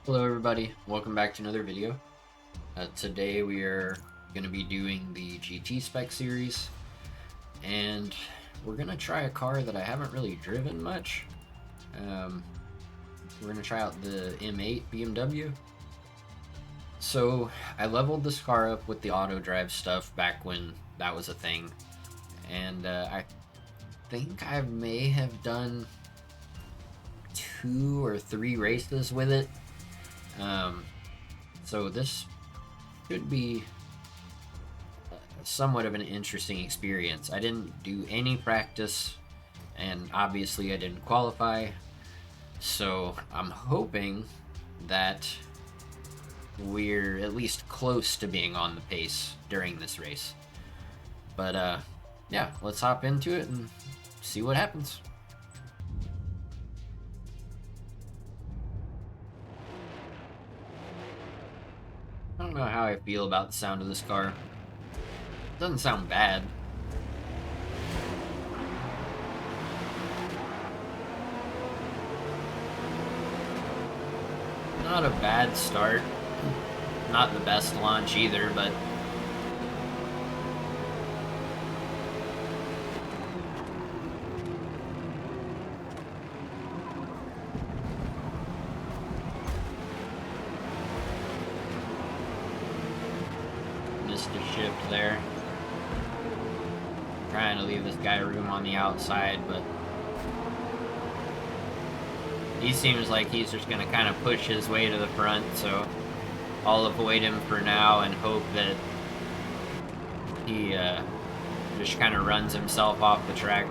Hello everybody, welcome back to another video. Today we are going to be doing the GT Spec series, and we're going to try a car that I haven't really driven much. We're going to try out the M8 BMW. So I leveled this car up with the auto drive stuff back when that was a thing, and I think I may have done 2 or 3 races with it. So this should be somewhat of an interesting experience. I didn't do any practice, and obviously I didn't qualify, so I'm hoping that we're at least close to being on the pace during this race. But yeah, let's hop into it and see what happens. I don't know how I feel about the sound of this car. It doesn't sound bad. Not a bad start. Not the best launch either, but missed a shift there. Trying to leave this guy room on the outside, but he seems like he's just going to kind of push his way to the front, so I'll avoid him for now and hope that he just kind of runs himself off the track.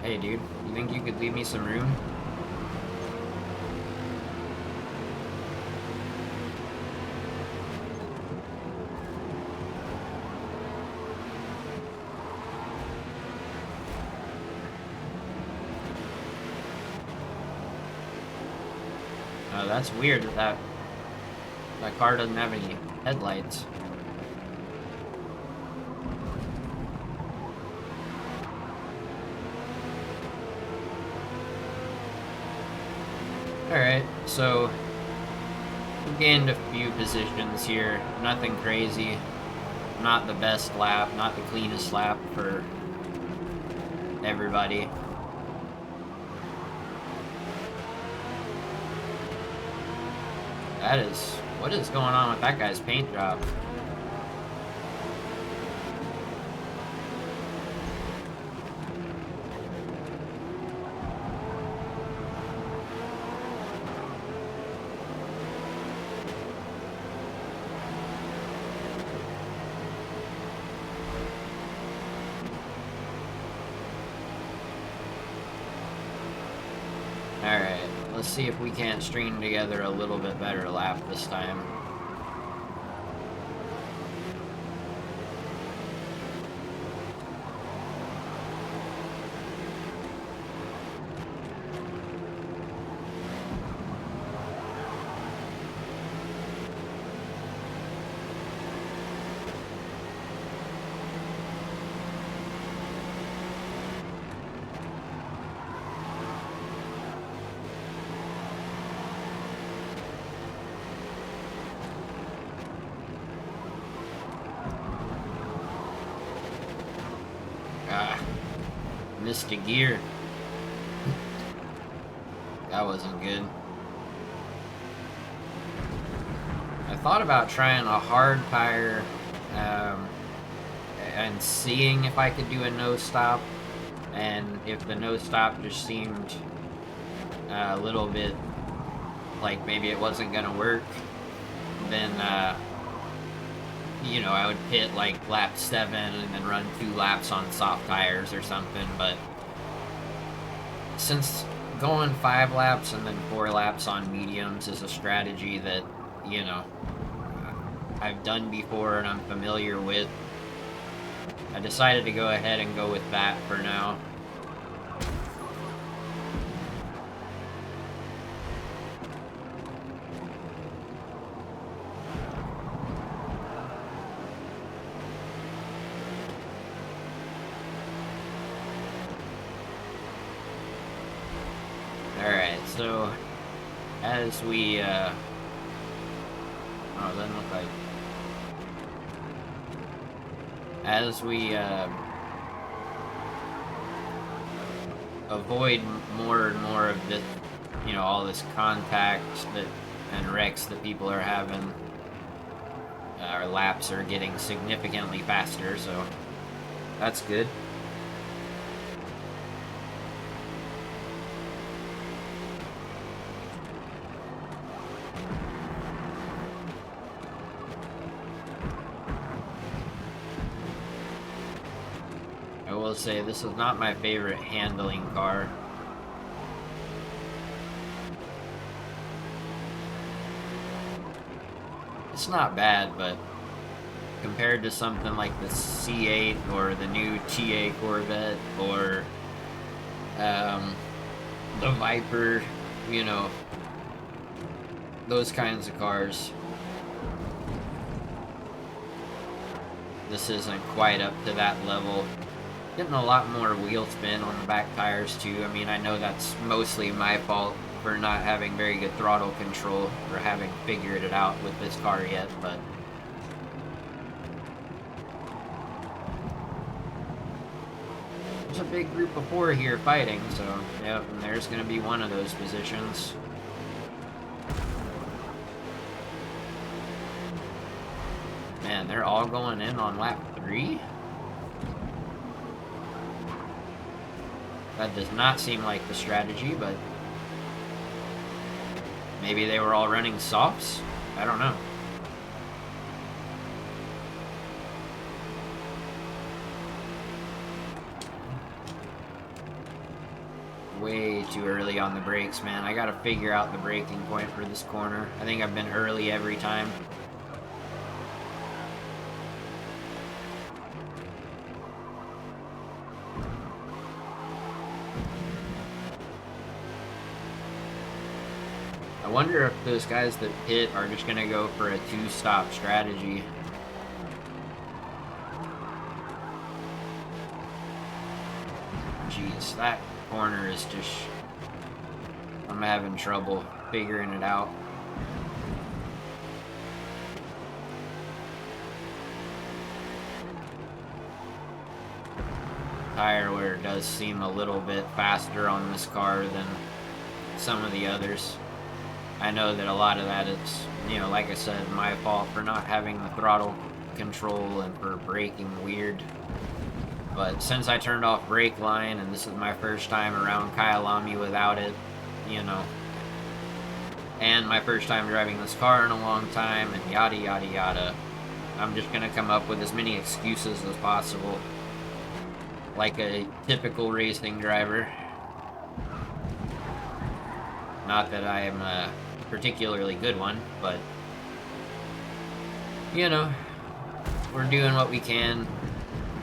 Hey dude, you think you could leave me some room? That's weird that that car doesn't have any headlights. Alright, so we gained a few positions here. Nothing crazy. Not the best lap, not the cleanest lap for everybody. What is going on with that guy's paint job? Alright, let's see if we can't string together a little bit better lap this time. Missed a gear. That wasn't good. I thought about trying a hard tire and seeing if I could do a no stop, and if the no stop just seemed a little bit like maybe it wasn't gonna work, then you know, I would pit like lap 7 and then run 2 laps on soft tires or something. But since going 5 laps and then 4 laps on mediums is a strategy that, you know, I've done before and I'm familiar with, I decided to go ahead and go with that for now. So, as we, oh, it doesn't look like. As we, avoid more and more of this, you know, all this contact that and wrecks that people are having, our laps are getting significantly faster, so that's good. I will say this is not my favorite handling car. It's not bad, but compared to something like the C8 or the new TA Corvette or the Viper, you know, those kinds of cars, this isn't quite up to that level. Getting a lot more wheel spin on the back tires too. I mean, I know that's mostly my fault for not having very good throttle control or having figured it out with this car yet, but there's a big group of 4 here fighting, so yep, and there's gonna be one of those positions. Man, they're all going in on lap 3? That does not seem like the strategy, but maybe they were all running softs? I don't know. Way too early on the brakes, man. I gotta figure out the braking point for this corner. I think I've been early every time. I wonder if those guys that pit are just gonna go for a 2-stop strategy. Jeez, that corner is just... I'm having trouble figuring it out. Tire wear does seem a little bit faster on this car than some of the others. I know that a lot of that is, you know, like I said, my fault for not having the throttle control and for braking weird. But since I turned off brake line, and this is my first time around Kyalami without it, you know, and my first time driving this car in a long time, and yada yada yada, I'm just gonna come up with as many excuses as possible, like a typical racing driver. Not that I am a particularly good one, but, you know, we're doing what we can,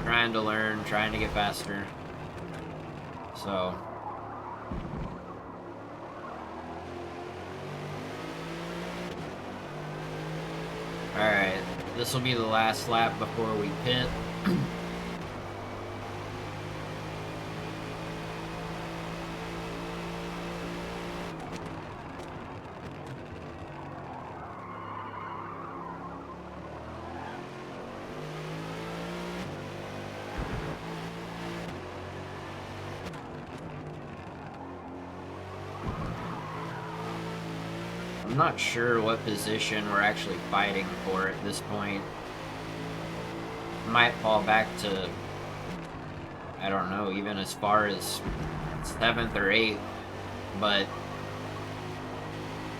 trying to learn, trying to get faster. So, alright, this will be the last lap before we pit. I'm not sure what position we're actually fighting for at this point. Might fall back to, I don't know, even as far as 7th or 8th, but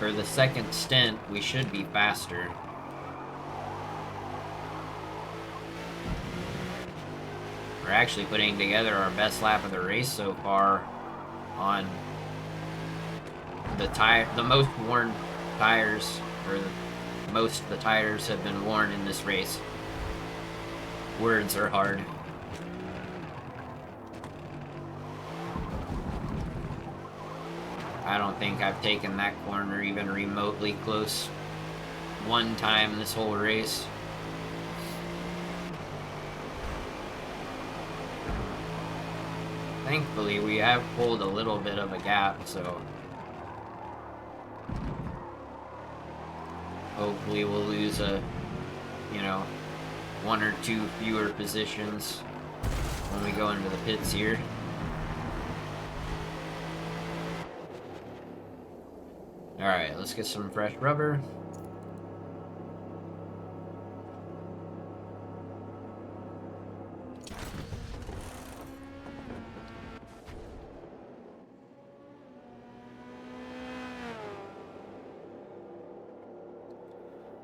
for the second stint, we should be faster. We're actually putting together our best lap of the race so far on the most worn tires, or most of the tires have been worn in this race. Words are hard. I don't think I've taken that corner even remotely close one time this whole race. Thankfully, we have pulled a little bit of a gap, so Hopefully we'll lose you know, one or two fewer positions when we go into the pits here. Alright, let's get some fresh rubber.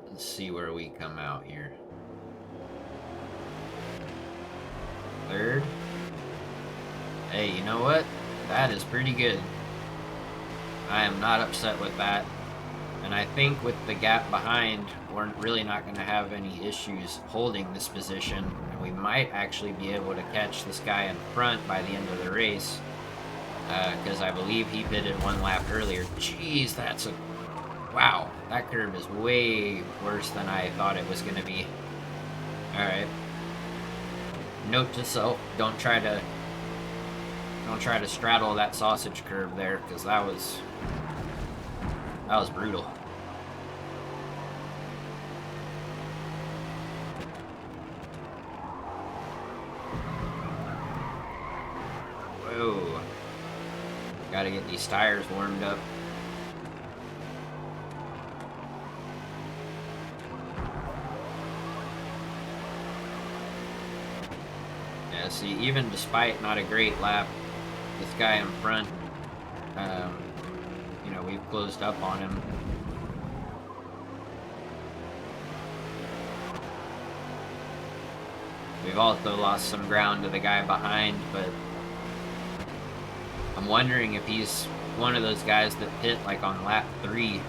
Let's see where we come out here. Third. Hey, you know what? That is pretty good. I am not upset with that. And I think with the gap behind, we're really not going to have any issues holding this position. And we might actually be able to catch this guy in front by the end of the race. Because I believe he pitted one lap earlier. Jeez, that's a... Wow, that curve is way worse than I thought it was going to be. Alright. Note to self, don't try to straddle that sausage curve there, because that was brutal. Whoa. Gotta get these tires warmed up. Yeah, see, even despite not a great lap, this guy in front, you know, we've closed up on him. We've also lost some ground to the guy behind, but I'm wondering if he's one of those guys that hit like on lap 3.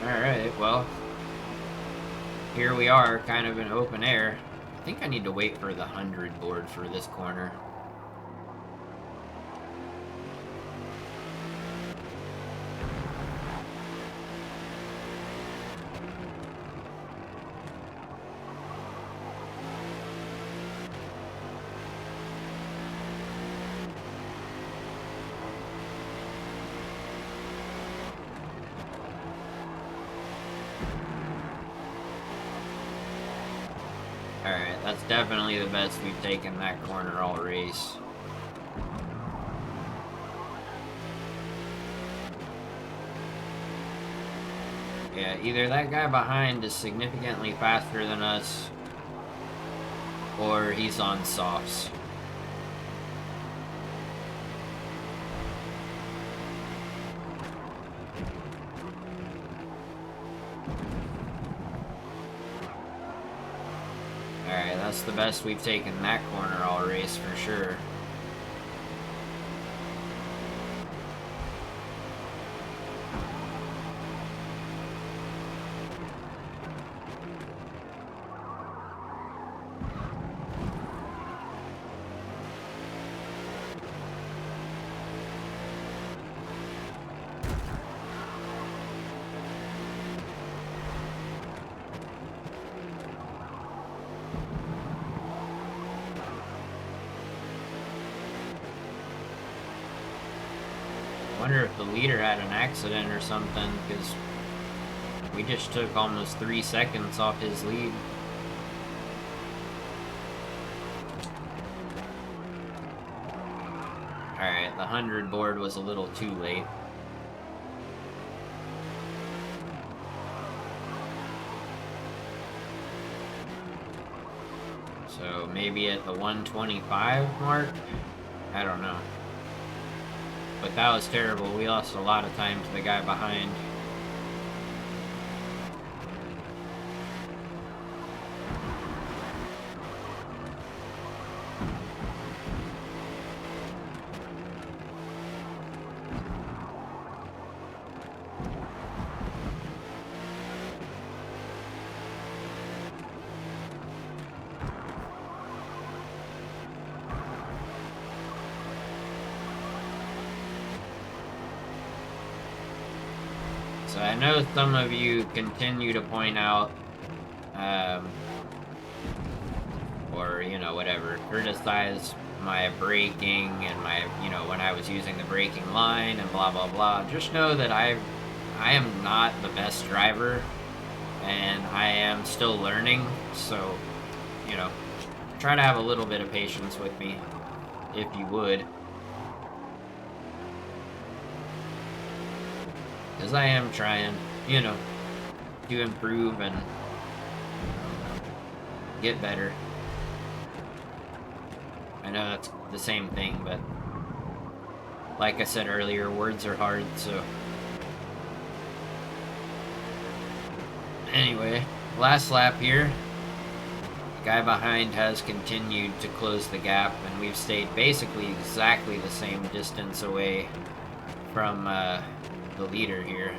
Alright, well, here we are, kind of in open air. I think I need to wait for the 100 board for this corner. Alright, that's definitely the best we've taken that corner all race. Yeah, either that guy behind is significantly faster than us, or he's on softs. Alright, that's the best we've taken that corner all race for sure. I wonder if the leader had an accident or something, because we just took almost 3 seconds off his lead. Alright, the 100 board was a little too late. So maybe at the 125 mark? I don't know. But that was terrible. We lost a lot of time to the guy behind. So I know some of you continue to point out, or, you know, whatever, criticize my braking and my, you know, when I was using the braking line and blah, blah, blah. Just know that I am not the best driver, and I am still learning, so, you know, try to have a little bit of patience with me, if you would. Because I am trying, you know, to improve and get better. I know that's the same thing, but like I said earlier, words are hard, so... Anyway, last lap here. The guy behind has continued to close the gap, and we've stayed basically exactly the same distance away from the leader here.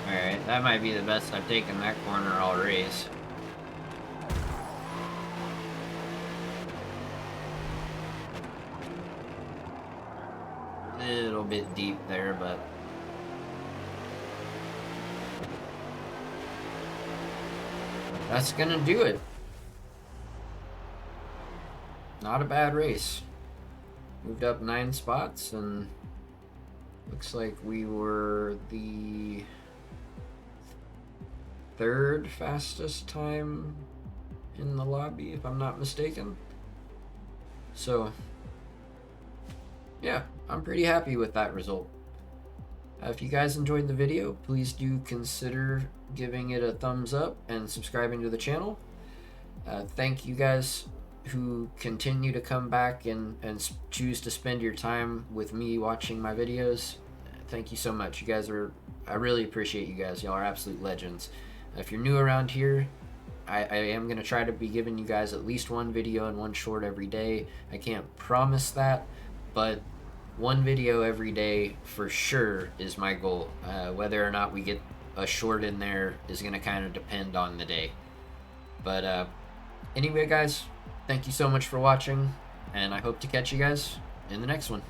Alright, that might be the best I've taken that corner all race. Little bit deep there, but... that's gonna do it. Not a bad race. Moved up 9 spots, and looks like we were the 3rd fastest time in the lobby, if I'm not mistaken. So, yeah, I'm pretty happy with that result. If you guys enjoyed the video, please do consider giving it a thumbs up and subscribing to the channel. Thank you guys who continue to come back and choose to spend your time with me watching my videos. Thank you so much. You guys are, I really appreciate you guys. Y'all are absolute legends. If you're new around here, I am going to try to be giving you guys at least one video and one short every day. I can't promise that, but one video every day for sure is my goal. Whether or not we get a short in there is going to kind of depend on the day. But anyway, guys, thank you so much for watching, and I hope to catch you guys in the next one.